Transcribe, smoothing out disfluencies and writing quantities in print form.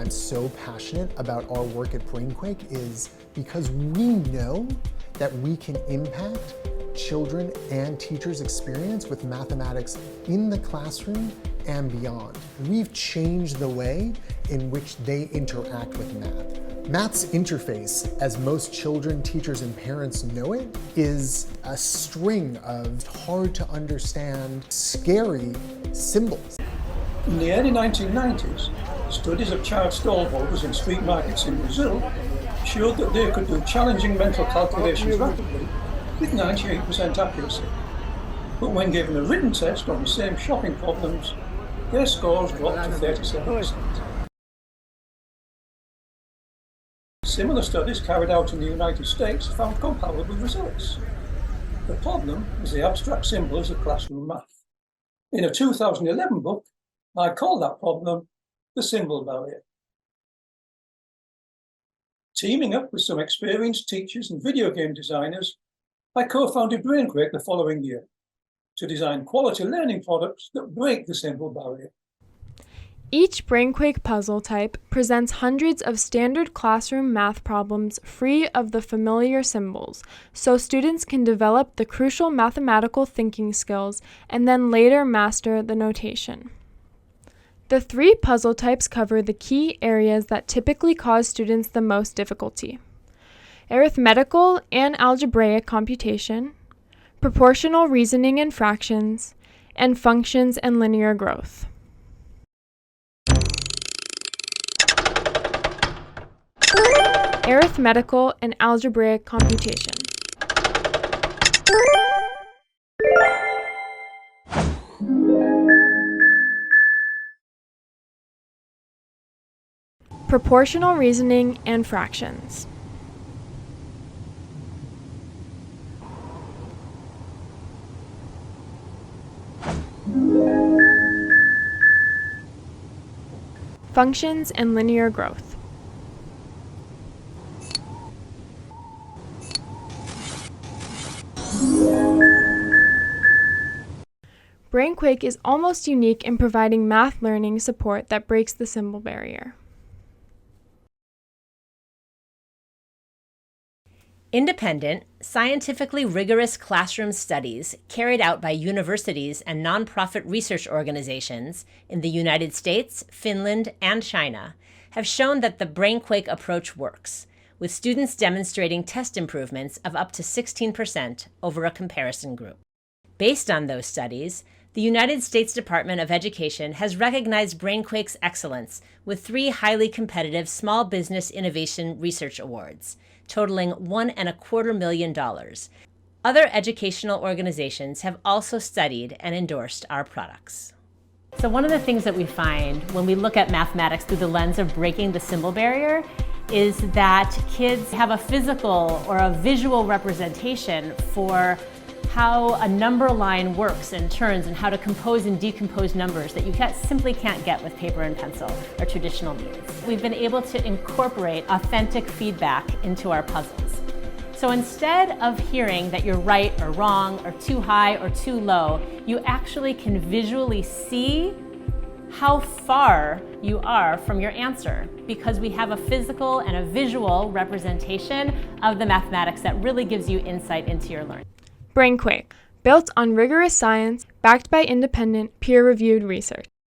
I'm so passionate about our work at BrainQuake is because we know that we can impact children and teachers' experience with mathematics in the classroom and beyond. We've changed the way in which they interact with math. Math's interface, as most children, teachers, and parents know it, is a string of hard to understand, scary symbols. In the early 1990s, studies of child stallholders in street markets in Brazil showed that they could do challenging mental calculations rapidly with 98% accuracy. But when given a written test on the same shopping problems, their scores dropped to 37%. Similar studies carried out in the United States found comparable results. The problem was the abstract symbols of classroom math. In a 2011 book, I call that problem the symbol barrier. Teaming up with some experienced teachers and video game designers, I co-founded BrainQuake the following year to design quality learning products that break the symbol barrier. Each BrainQuake puzzle type presents hundreds of standard classroom math problems free of the familiar symbols, so students can develop the crucial mathematical thinking skills and then later master the notation. The 3 puzzle types cover the key areas that typically cause students the most difficulty: arithmetical and algebraic computation, proportional reasoning and fractions, and functions and linear growth. Arithmetical and algebraic computation. Proportional reasoning and fractions. Functions and linear growth. BrainQuake is almost unique in providing math learning support that breaks the symbol barrier. Independent, scientifically rigorous classroom studies carried out by universities and nonprofit research organizations in the United States, Finland, and China have shown that the BrainQuake approach works, with students demonstrating test improvements of up to 16% over a comparison group. Based on those studies, the United States Department of Education has recognized BrainQuake's excellence with 3 highly competitive Small Business Innovation Research Awards, totaling $1.25 million. Other educational organizations have also studied and endorsed our products. So one of the things that we find when we look at mathematics through the lens of breaking the symbol barrier is that kids have a physical or a visual representation for how a number line works and turns and how to compose and decompose numbers that you simply can't get with paper and pencil or traditional means. We've been able to incorporate authentic feedback into our puzzles. So instead of hearing that you're right or wrong or too high or too low, you actually can visually see how far you are from your answer, because we have a physical and a visual representation of the mathematics that really gives you insight into your learning. BrainQuake, built on rigorous science, backed by independent, peer-reviewed research.